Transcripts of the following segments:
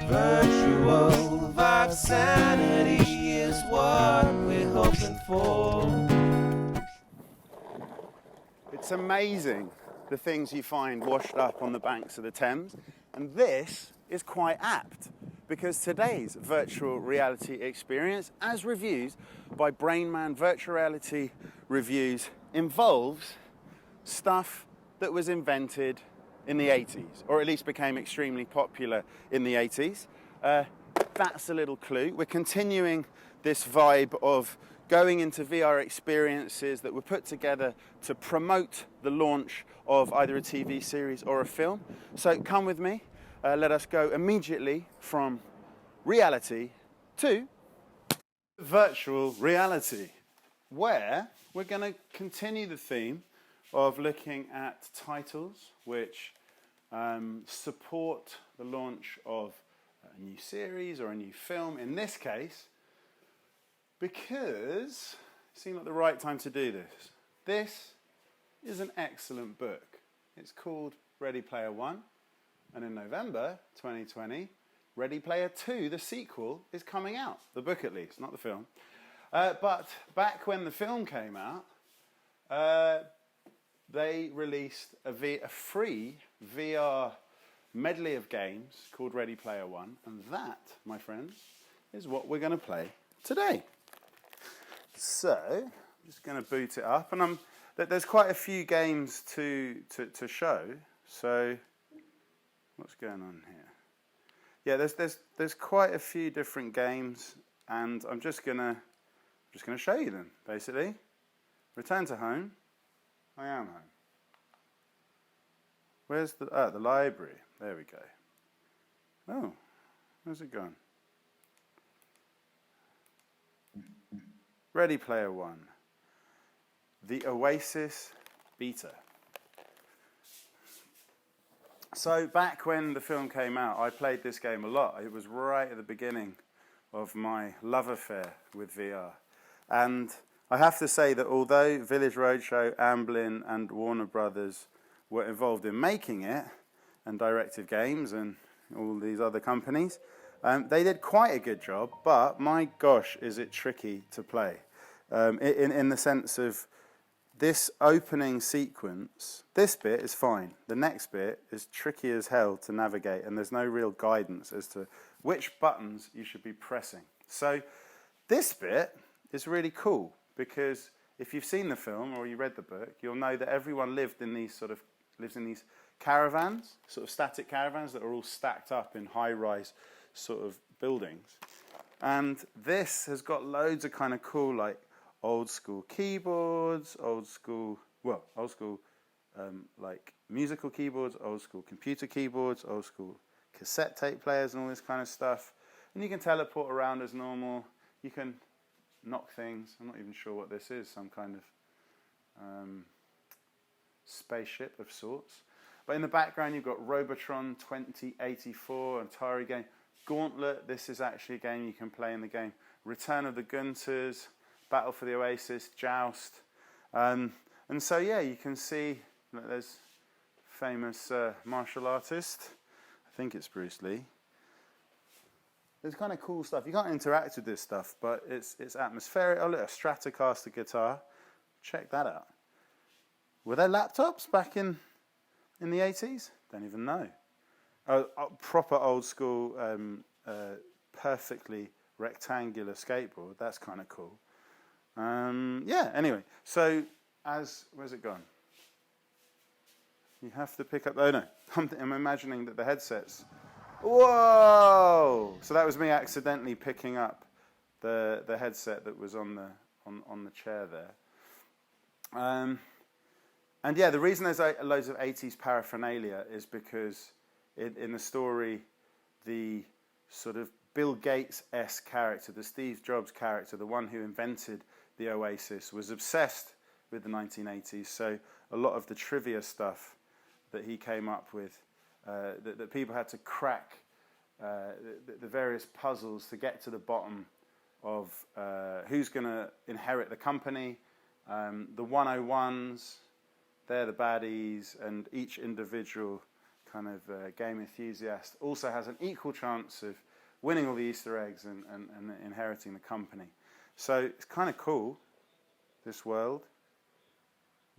Virtual vibe sanity is what we're hoping for. It's amazing the things you find washed up on the banks of the Thames, and this is quite apt because today's virtual reality experience, as reviewed by Brainman Virtual Reality Reviews, involves stuff that was invented in the 80s, or at least became extremely popular in the 80s. That's a little clue. We're continuing this vibe of going into VR experiences that were put together to promote the launch of either a TV series or a film. So come with me. Let us go immediately from reality to virtual reality, where we're going to continue the theme of looking at titles which support the launch of a new series or a new film, in this case, because it seemed like the right time to do this. This is an excellent book. It's called Ready Player One, and in November 2020, Ready Player Two, the sequel, is coming out. The book at least, not the film. But back when the film came out, they released a free VR medley of games called Ready Player One, and that, my friends, is what we're going to play today. So, I'm just going to boot it up, and there's quite a few games to show. So, what's going on here? Yeah, there's quite a few different games, and I'm just gonna show you them basically. Return to home. I am home. Where's the library? There we go. Oh, where's it gone? Ready Player One. The Oasis Beta. So back when the film came out, I played this game a lot. It was right at the beginning of my love affair with VR. And I have to say that although Village Roadshow, Amblin and Warner Brothers were involved in making it, and Directive Games and all these other companies, they did quite a good job, but my gosh, is it tricky to play. In the sense of this opening sequence, this bit is fine. The next bit is tricky as hell to navigate, and there's no real guidance as to which buttons you should be pressing. So this bit is really cool, because if you've seen the film or you read the book, you'll know that everyone lives in these caravans, sort of static caravans that are all stacked up in high-rise sort of buildings. And this has got loads of kind of cool, like, old school keyboards, old school like musical keyboards, old school computer keyboards, old school cassette tape players and all this kind of stuff. And you can teleport around as normal. You can knock things. I'm not even sure what this is, some kind of spaceship of sorts. But in the background you've got Robotron 2084, Atari game. Gauntlet, this is actually a game you can play in the game. Return of the Gunters, Battle for the Oasis, Joust. And so, yeah, you can see that there's famous martial artist. I think it's Bruce Lee. There's kind of cool stuff. You can't interact with this stuff, but it's atmospheric. Oh, look, a Stratocaster guitar. Check that out. Were there laptops back in the 80s? Don't even know. Proper old school, perfectly rectangular skateboard. That's kind of cool. Yeah, anyway. So, where's it gone? You have to pick up, oh no. I'm imagining that the headsets. Whoa! So that was me accidentally picking up the headset that was on the chair there. And yeah, the reason there's loads of 80s paraphernalia is because in the story, the sort of Bill Gates-esque character, the Steve Jobs character, the one who invented the Oasis, was obsessed with the 1980s. So a lot of the trivia stuff that he came up with, that people had to crack the various puzzles to get to the bottom of who's going to inherit the company, the 101s, they're the baddies, and each individual kind of game enthusiast also has an equal chance of winning all the Easter eggs and inheriting the company. So it's kind of cool, this world.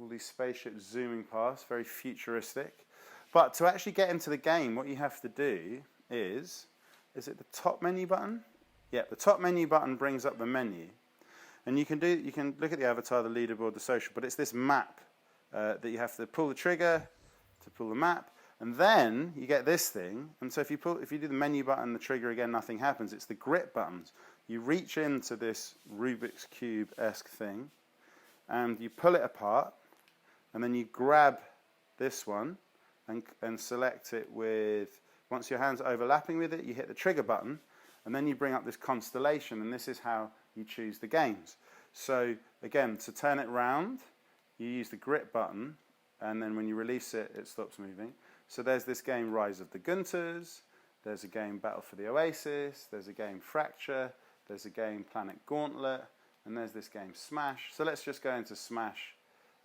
All these spaceships zooming past, very futuristic. But to actually get into the game, what you have to do is it the top menu button? Yeah, the top menu button brings up the menu. And you can look at the avatar, the leaderboard, the social, but it's this map that you have to pull the trigger to pull the map, and then you get this thing. And so if you do the menu button, the trigger again, nothing happens. It's the grip buttons. You reach into this Rubik's Cube-esque thing, and you pull it apart, and then you grab this one and select it with, once your hand's overlapping with it, you hit the trigger button, and then you bring up this constellation, and this is how you choose the games. So again, to turn it round, you use the grip button, and then when you release it, it stops moving. So there's this game, Rise of the Gunters, there's a game, Battle for the Oasis, there's a game, Fracture, there's a game, Planet Gauntlet, and there's this game, Smash. So let's just go into Smash.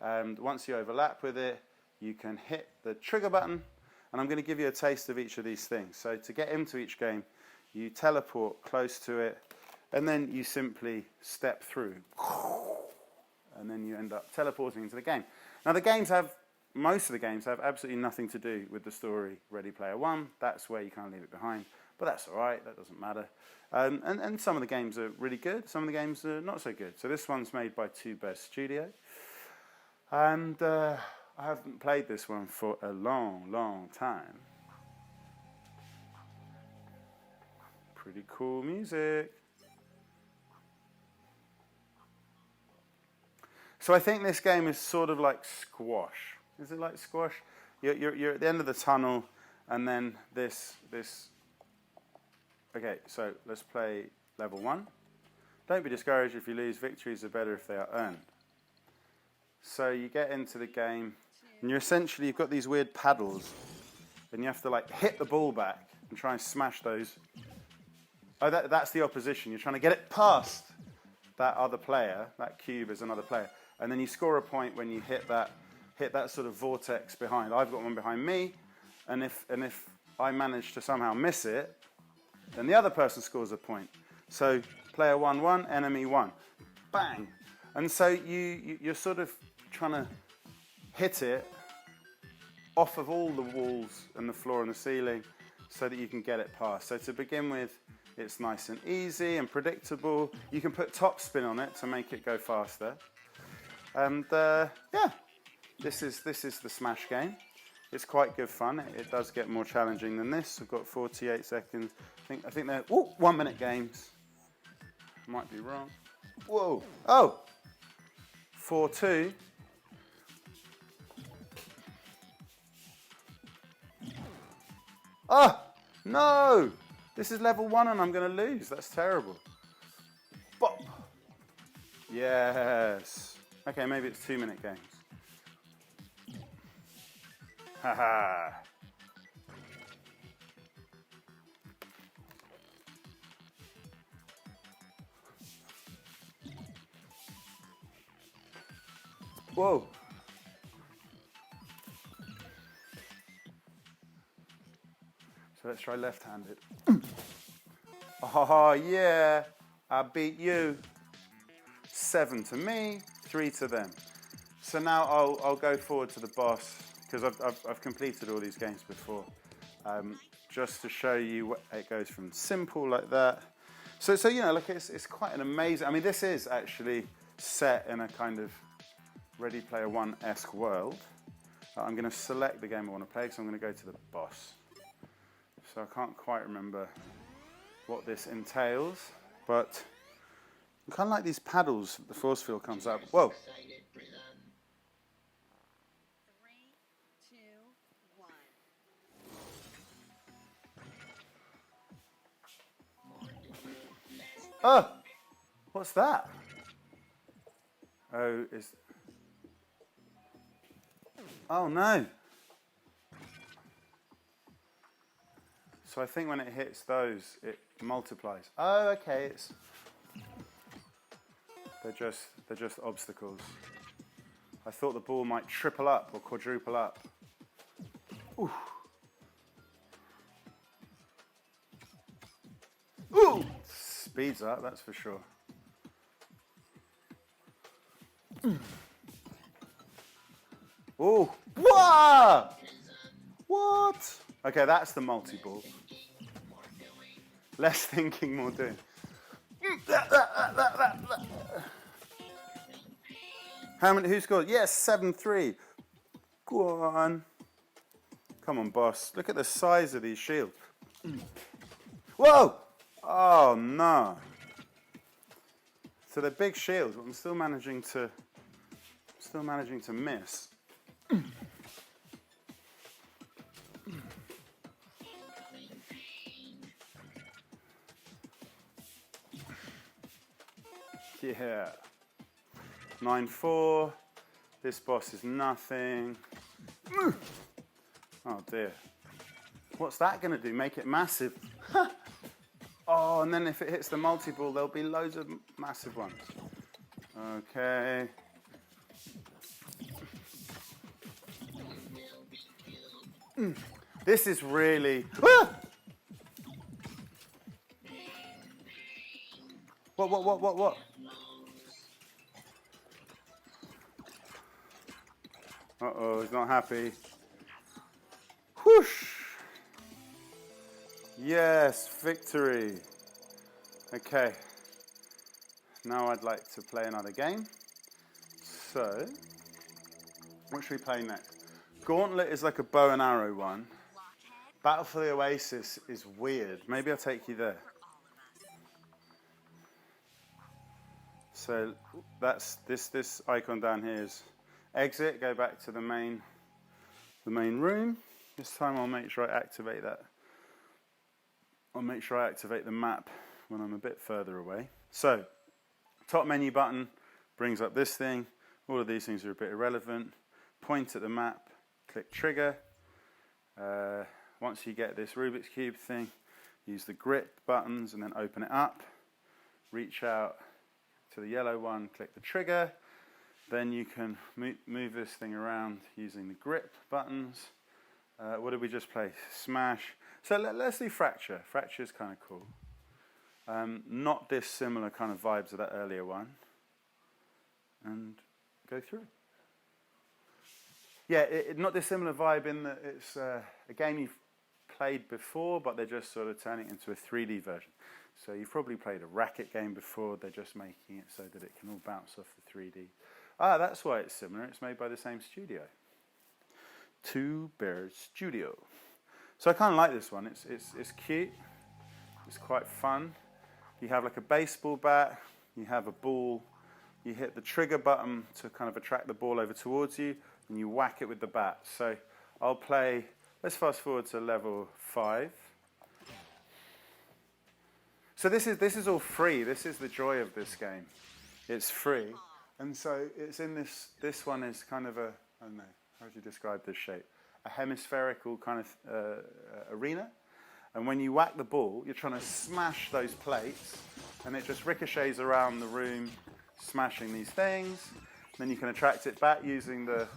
And once you overlap with it, you can hit the trigger button, and I'm going to give you a taste of each of these things. So to get into each game, you teleport close to it, and then you simply step through, and then you end up teleporting into the game. Now most of the games have absolutely nothing to do with the story. Ready Player One, that's where you kind of leave it behind, but that's all right, that doesn't matter. And some of the games are really good, some of the games are not so good. So this one's made by Two Bears Studio, and I haven't played this one for a long, long time. Pretty cool music. So I think this game is sort of like squash. Is it like squash? You're at the end of the tunnel, and then this. Okay, so let's play level 1. Don't be discouraged if you lose. Victories are better if they are earned. So you get into the game, and you've got these weird paddles, and you have to like hit the ball back and try and smash those. Oh, that's the opposition. You're trying to get it past that other player. That cube is another player. And then you score a point when you hit that sort of vortex behind. I've got one behind me, and if I manage to somehow miss it, then the other person scores a point. So player 1-1, enemy 1. Bang! And so you're sort of trying to hit it off of all the walls and the floor and the ceiling so that you can get it past. So to begin with, it's nice and easy and predictable. You can put top spin on it to make it go faster. And yeah, this is the Smash game. It's quite good fun. It does get more challenging than this. I've got 48 seconds. I think they're 1 minute games. Might be wrong. Whoa! Oh, 4-2. Oh no! This is level 1, and I'm going to lose. That's terrible. Bop. Yes. Okay, maybe it's 2 minute games. Haha. Whoa. So let's try left-handed. Oh yeah, I beat you. 7 to me, 3 to them. So now I'll go forward to the boss, because I've completed all these games before, just to show you what it goes from simple like that. So you know, look, it's quite an amazing. I mean, this is actually set in a kind of Ready Player One-esque world. I'm going to select the game I want to play, so I'm going to go to the boss. So I can't quite remember what this entails, but I kind of like these paddles. The force field comes up. Whoa. 3, 2, 1. Oh, what's that? Oh no. So I think when it hits those, it multiplies. Oh, okay. They're just obstacles. I thought the ball might triple up or quadruple up. Ooh. speeds up, that's for sure. Oh, what? What? Okay, that's the multi-ball. Less thinking, more doing. How many? Who scored? Yes, 7-3. Go on. Come on, boss. Look at the size of these shields. Whoa! Oh no. So they're big shields, but I'm still managing to miss. Yeah. 9-4. This boss is nothing. Oh dear. What's that going to do? Make it massive? Oh, and then if it hits the multi-ball, there'll be loads of massive ones. Okay. This is really... Ah! What? Uh-oh, he's not happy. Whoosh! Yes, victory. Okay. Now I'd like to play another game. So, what should we play next? Gauntlet is like a bow and arrow one. Battle for the Oasis is weird. Maybe I'll take you there. So that's this icon down here is exit. Go back to the main room. This time I'll make sure I activate that. I'll make sure I activate the map when I'm a bit further away. So, top menu button brings up this thing. All of these things are a bit irrelevant. Point at the map, click trigger. Once you get this Rubik's Cube thing, use the grip buttons and then open it up. Reach out to the yellow one, click the trigger. Then you can move this thing around using the grip buttons. What did we just play? Smash. So let's do Fracture. Fracture is kind of cool. Not dissimilar kind of vibes of that earlier one. And go through. Yeah, not dissimilar vibe in that it's a game you've played before, but they're just sort of turning it into a 3D version. So you've probably played a racket game before. They're just making it so that it can all bounce off the 3D. Ah, that's why it's similar. It's made by the same studio. Two Bears Studio. So I kind of like this one. It's cute. It's quite fun. You have like a baseball bat. You have a ball. You hit the trigger button to kind of attract the ball over towards you, and you whack it with the bat. So I'll play. Let's fast forward to level 5. So this is all free. This is the joy of this game. It's free, and so it's in this. This one is kind of a, I don't know, how would you describe this shape? A hemispherical kind of arena. And when you whack the ball, you're trying to smash those plates, and it just ricochets around the room, smashing these things. Then you can attract it back using the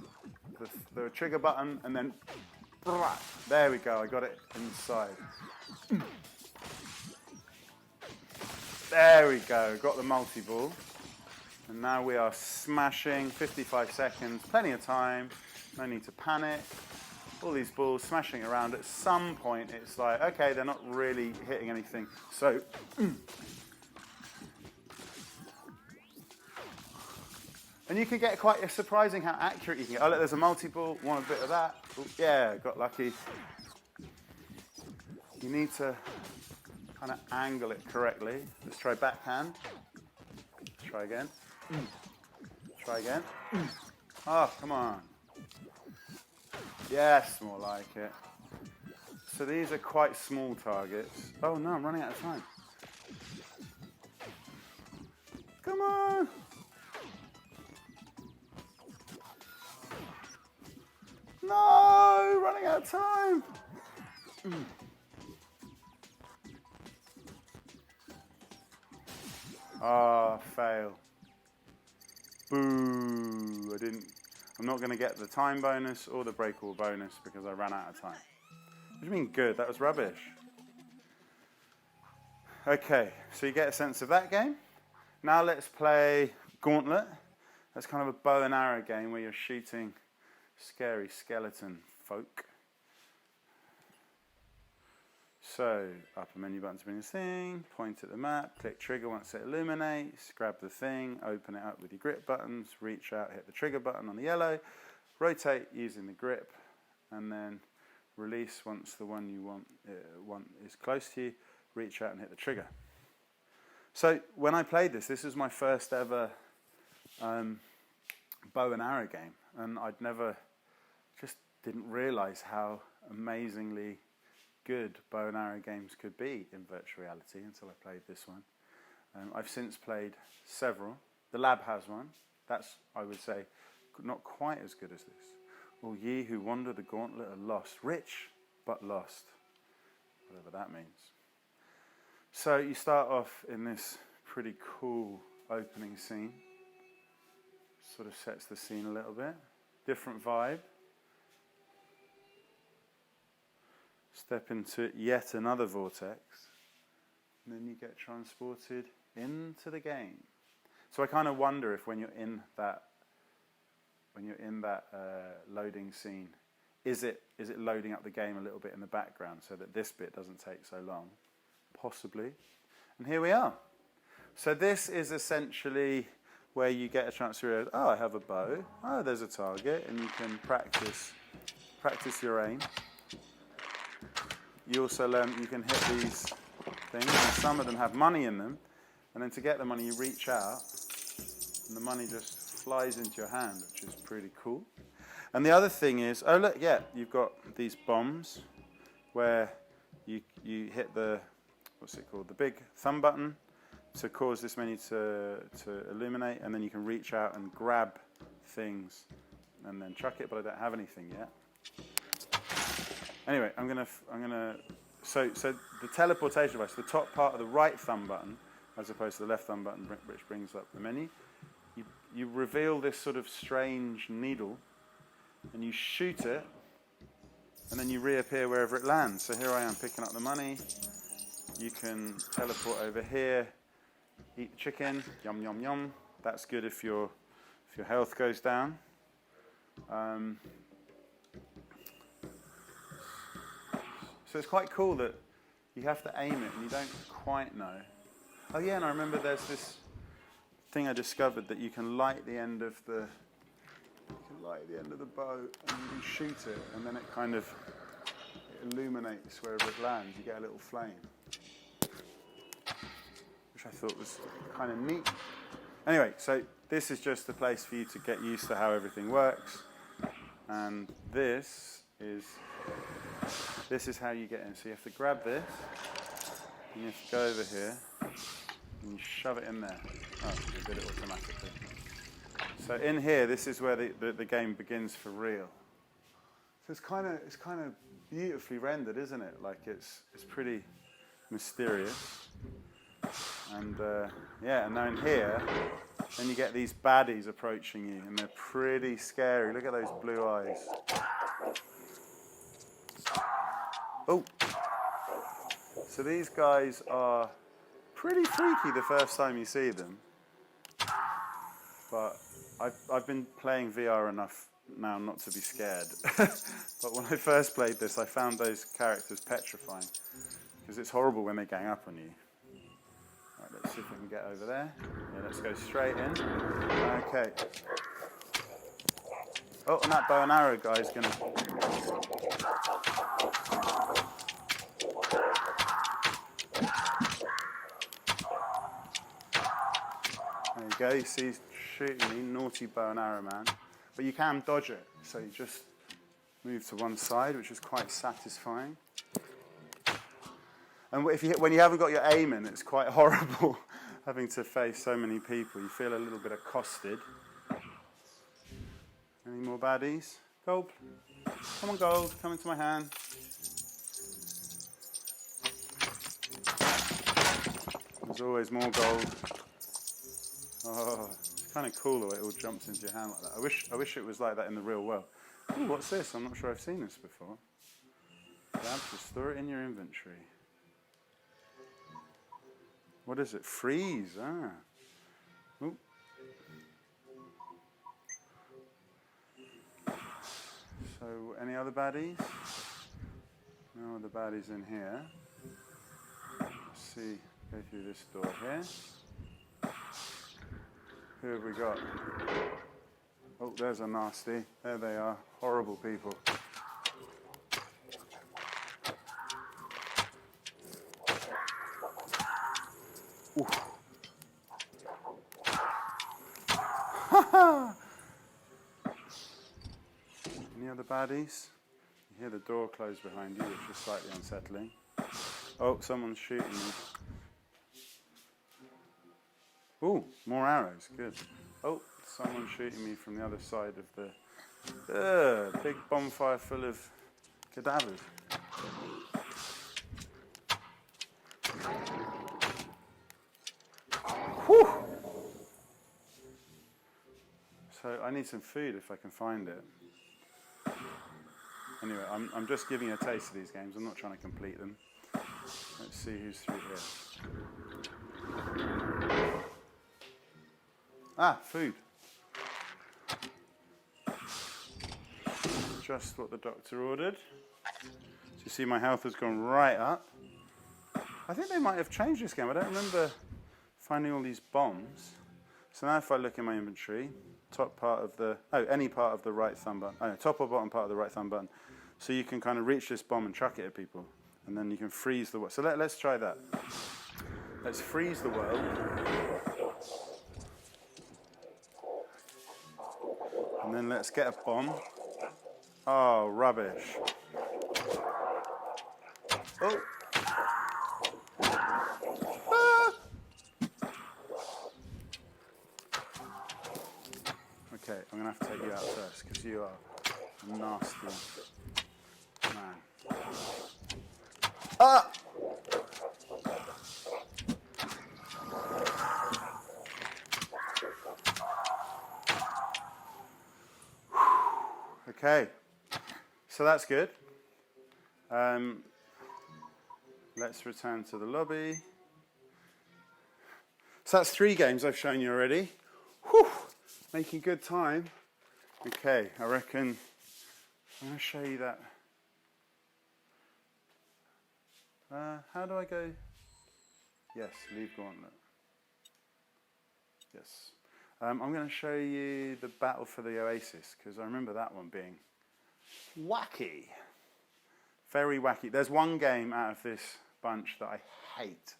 trigger button, and then there we go. I got it inside. There we go. Got the multi-ball. And now we are smashing. 55 seconds. Plenty of time. No need to panic. All these balls smashing around. At some point, it's like, okay, they're not really hitting anything. So, and you can get quite surprising how accurate you can get. Oh, look, there's a multi-ball. Want a bit of that? Ooh, yeah, got lucky. You need to kind of angle it correctly. Let's try backhand. Try again. Try again. Oh, come on. Yes, more like it. So these are quite small targets. Oh no, I'm running out of time. Come on. No, running out of time. Ah, fail. Boo, I'm not going to get the time bonus or the breakable bonus because I ran out of time. What do you mean good? That was rubbish. Okay, so you get a sense of that game. Now let's play Gauntlet. That's kind of a bow and arrow game where you're shooting scary skeleton folk. So, upper menu button to bring this thing, point at the map, click trigger once it illuminates, grab the thing, open it up with your grip buttons, reach out, hit the trigger button on the yellow, rotate using the grip, and then release once the one you want is close to you, reach out and hit the trigger. So when I played this was my first ever bow and arrow game, and just didn't realize how amazingly good bow and arrow games could be in virtual reality until I played this one. I've since played several. The Lab has one. That's, I would say, not quite as good as this. All ye who wander the gauntlet are lost, rich but lost, whatever that means. So you start off in this pretty cool opening scene. Sort of sets the scene a little bit. Different vibe. Step into yet another vortex, and then you get transported into the game. So I kind of wonder if when you're in that loading scene, is it loading up the game a little bit in the background so that this bit doesn't take so long? Possibly. And here we are. So this is essentially where you get a chance to realize, oh, I have a bow. Oh, there's a target, and you can practice your aim. You also learn you can hit these things, and some of them have money in them, and then to get the money you reach out, and the money just flies into your hand, which is pretty cool. And the other thing is, oh look, yeah, you've got these bombs where you hit the, what's it called, the big thumb button to cause this menu to illuminate, and then you can reach out and grab things and then chuck it, but I don't have anything yet. Anyway, so the teleportation device, the top part of the right thumb button, as opposed to the left thumb button, which brings up the menu, you reveal this sort of strange needle, and you shoot it, and then you reappear wherever it lands. So here I am picking up the money. You can teleport over here, eat the chicken, yum yum yum. That's good if your health goes down. So it's quite cool that you have to aim it and you don't quite know. Oh yeah, and I remember there's this thing I discovered that you can light the end of the bow and you shoot it, and then it kind of illuminates wherever it lands. You get a little flame, which I thought was kind of neat. Anyway, so this is just a place for you to get used to how everything works, and this is how you get in. So you have to grab this, and you have to go over here, and you shove it in there. Oh, you did it automatically. So in here, this is where the game begins for real. So it's kind of beautifully rendered, isn't it? Like it's pretty mysterious. And yeah, and now in here, then you get these baddies approaching you, and they're pretty scary. Look at those blue eyes. Oh, so these guys are pretty freaky the first time you see them, but I've been playing VR enough now not to be scared. But when I first played this, I found those characters petrifying, because it's horrible when they gang up on you. Right, let's see if we can get over there. Yeah, let's go straight in. Okay. Oh, and that bow and arrow guy's gonna... There you go, you see he's shooting me, naughty bow and arrow man. But you can dodge it, so you just move to one side, which is quite satisfying. And when you haven't got your aim in, it's quite horrible having to face so many people. You feel a little bit accosted. Any more baddies? Gold. Come on, gold. Come into my hand. There's always more gold. Oh, it's kind of cool the way it all jumps into your hand like that. I wish it was like that in the real world. Ooh, what's this? I'm not sure I've seen this before. Grab to store it in your inventory. What is it? Freeze. Ah. Ooh. So, any other baddies? No other baddies in here. Let's see. Go through this door here. Who have we got? Oh, there's a nasty. There they are. Horrible people. Ooh. Any other baddies? You hear the door close behind you, which is slightly unsettling. Oh, someone's shooting me. Ooh, more arrows. Good. Oh, someone's shooting me from the other side of the big bonfire full of cadavers. Whew. So I need some food if I can find it. Anyway, I'm just giving you a taste of these games. I'm not trying to complete them. Let's see who's through here. Ah, food. Just what the doctor ordered. So you see my health has gone right up. I think they might have changed this game. I don't remember finding all these bombs. So now if I look in my inventory, top part of the, any part of the right thumb button, top or bottom part of the right thumb button. So you can kind of reach this bomb and chuck it at people. And then you can freeze the world. So let's try that. Let's freeze the world. And then let's get a bomb. Oh, rubbish. Oh. Ah. Okay, I'm going to have to take you out first because you are a nasty man. Ah! Okay, so that's good. Let's return to the lobby. So that's 3 games I've shown you already. Whew, making good time. Okay, I reckon I'm going to show you that. How do I go? Yes, leave Gauntlet. Yes. I'm going to show you the battle for the Oasis, because I remember that one being wacky. Very wacky. There's one game out of this bunch that I hate.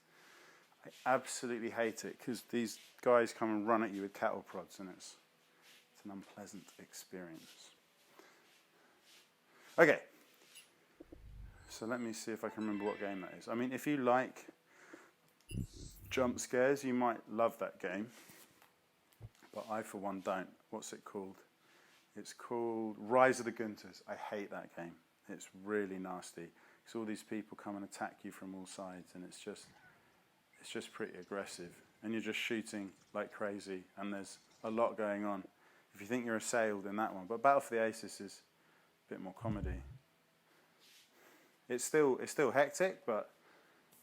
I absolutely hate it, because these guys come and run at you with cattle prods, and it's an unpleasant experience. Okay. So let me see if I can remember what game that is. I mean, if you like jump scares, you might love that game. But I, for one, don't. What's it called? It's called Rise of the Gunters. I hate that game. It's really nasty. Because all these people come and attack you from all sides, and it's just pretty aggressive. And you're just shooting like crazy, and there's a lot going on. If you think you're assailed in that one. But Battle for the Oasis is a bit more comedy. It's still hectic, but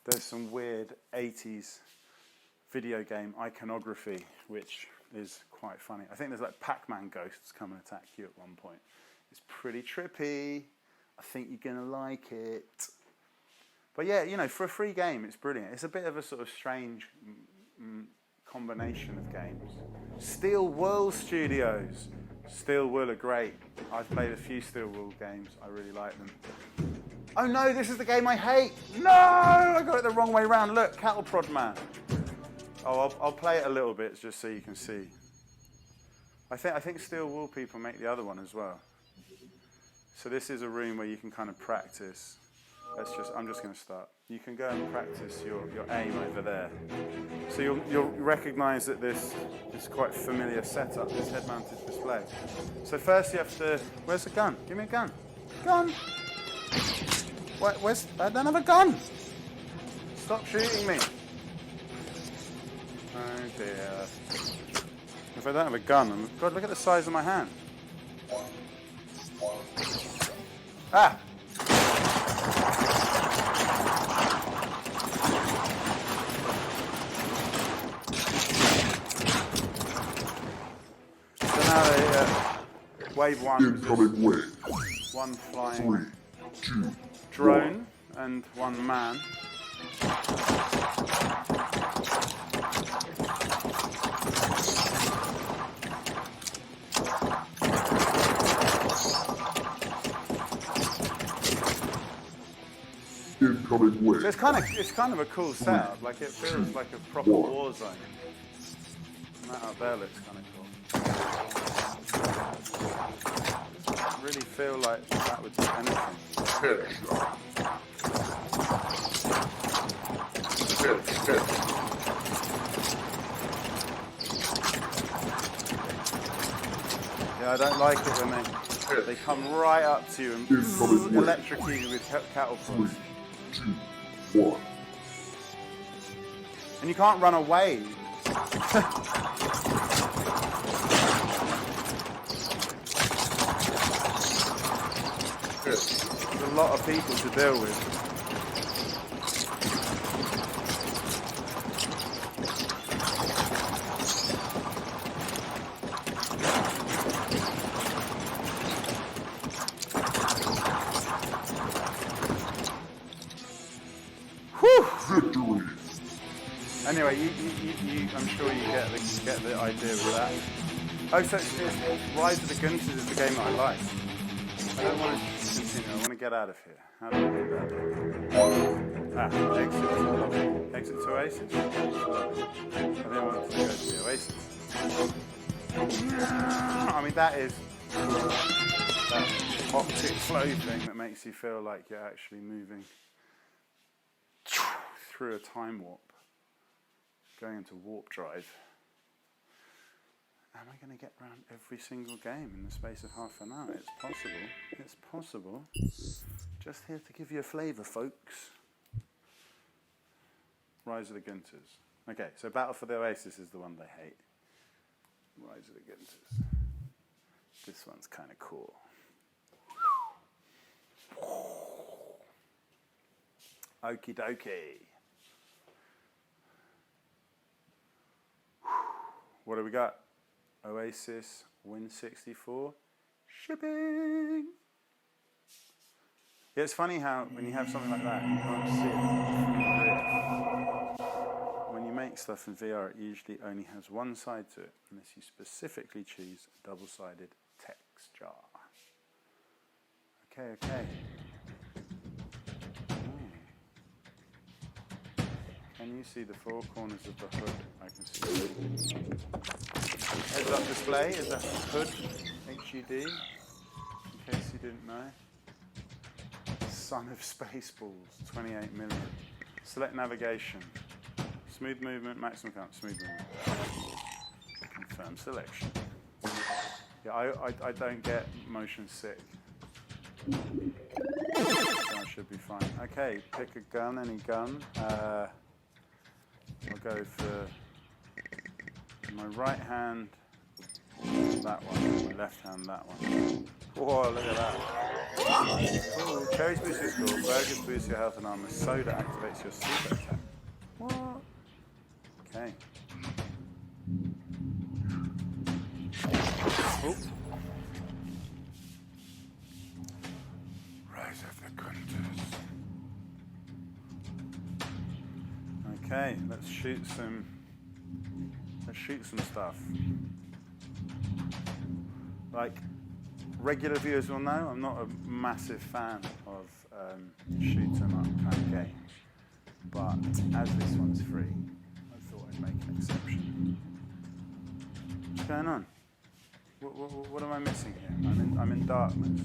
there's some weird 80s video game iconography, which is quite funny. I think there's like Pac-Man ghosts come and attack you at one point. It's pretty trippy. I think you're going to like it. But yeah, you know, for a free game, it's brilliant. It's a bit of a sort of strange combination of games. Steel Wool Studios. Steel Wool are great. I've played a few Steel Wool games. I really like them. Oh no, this is the game I hate. No, I got it the wrong way round. Look, Cattle Prod Man. Oh, I'll play it a little bit just so you can see. I think Steel Wool people make the other one as well. So this is a room where you can kind of practice. I'm just going to start. You can go and practice your aim over there. So you'll recognise that this is quite a familiar setup, this head-mounted display. So first you have to... Where's the gun? Give me a gun. Gun! I don't have a gun! Stop shooting me. Oh dear. If I don't have a gun, God, look at the size of my hand. Ah! wave one was Incoming wave. just one flying 3, 2, drone and one man. Incoming wave. So it's kind of a cool setup. Like it feels like a proper war zone. And that up there looks kind of cool. Really feel like that would do anything. Headshot. Yeah, I don't like it when they come right up to you and electrocute you with cattle prods. 3, 2, 1. And you can't run away. There's a lot of people to deal with. Victory. Anyway, I'm sure you get the idea with that. Oh, so it's Rise of the Gunters is the game that I like. I don't want to continue. I want to get out of here. How do I do that? Exit to Oasis. I think I want to go to the Oasis. I mean, that is that optic flow thing that makes you feel like you're actually moving through a time warp, going into warp drive. Am I going to get around every single game in the space of half an hour? It's possible. It's possible. Just here to give you a flavour, folks. Rise of the Gunters. Okay, so Battle for the Oasis is the one they hate. Rise of the Gunters. This one's kind of cool. Okie dokie. What do we got? Oasis Win64 shipping. Yeah, it's funny how when you have something like that, you can't see it. When you make stuff in VR, it usually only has one side to it, unless you specifically choose a double-sided text jar. Okay. Can you see the four corners of the hood? I can see it. Heads-up display is a hood, HUD, in case you didn't know. Son of Spaceballs, 28 million. Select navigation. Smooth movement, maximum count, smooth movement. Confirm selection. Yeah, I don't get motion sick. So I should be fine. Okay, pick a gun, any gun. I'll go for my right hand, that one, my left hand, that one. Whoa, look at that. Ooh, cherries boost your score, burgers boost your health and armor, soda activates your super attack. What? Okay. Oh. Rise of the Gunters. Okay, let's shoot some stuff. Like regular viewers will know, I'm not a massive fan of shoot 'em up kind of games, but as this one's free, I thought I'd make an exception. What's going on? What am I missing here? I'm in darkness.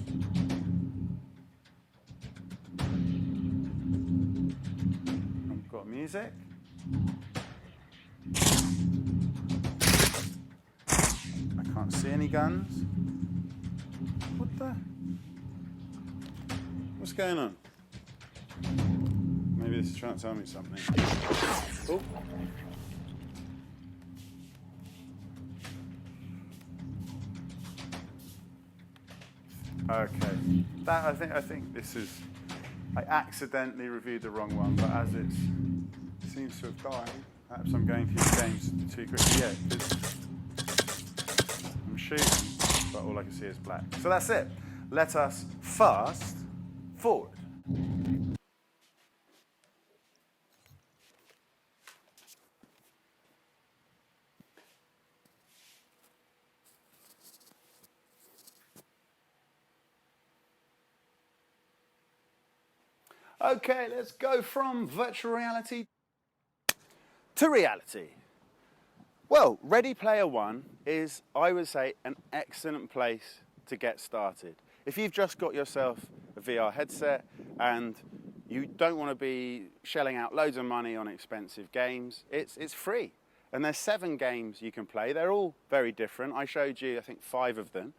I've got music. I can't see any guns. What the? What's going on? Maybe this is trying to tell me something. Oh. Okay. That I think this is. I accidentally reviewed the wrong one, but as it seems to have died, perhaps I'm going through the games too quickly. Yeah, I'm shoot, but all I can see is black. So that's it. Let us fast forward. Okay, let's go from virtual reality to reality. Well, Ready Player One is, I would say, an excellent place to get started. If you've just got yourself a VR headset and you don't want to be shelling out loads of money on expensive games, it's free. And there's 7 games you can play. They're all very different. I showed you, I think, 5 of them.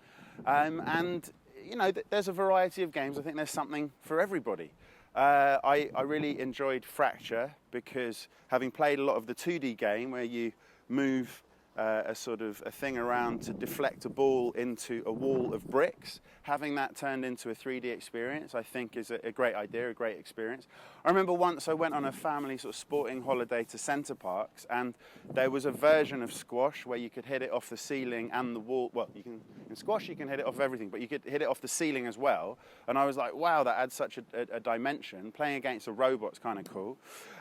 And, you know, there's a variety of games. I think there's something for everybody. I really enjoyed Fracture because having played a lot of the 2D game where you move a sort of a thing around to deflect a ball into a wall of bricks, having that turned into a 3D experience I think is a great idea, a great experience. I remember once I went on a family sort of sporting holiday to Centre Parks and there was a version of squash where you could hit it off the ceiling and the wall. Well, in squash you can hit it off everything, but you could hit it off the ceiling as well. And I was like, wow, that adds such a dimension. Playing against a robot's kind of cool.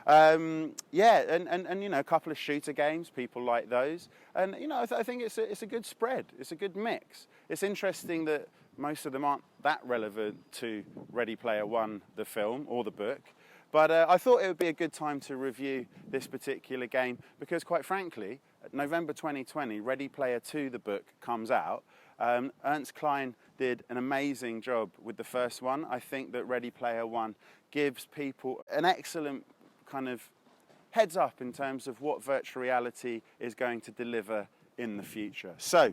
Yeah, and you know, a couple of shooter games, people like those. And you know, I think it's a good spread. It's a good mix. It's interesting that most of them aren't that relevant to Ready Player One, the film, or the book. But I thought it would be a good time to review this particular game because, quite frankly, November 2020, Ready Player 2, the book, comes out. Ernest Cline did an amazing job with the first one. I think that Ready Player One gives people an excellent kind of heads up in terms of what virtual reality is going to deliver in the future. So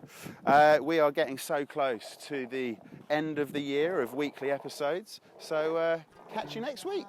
we are getting so close to the end of the year of weekly episodes. So catch you next week.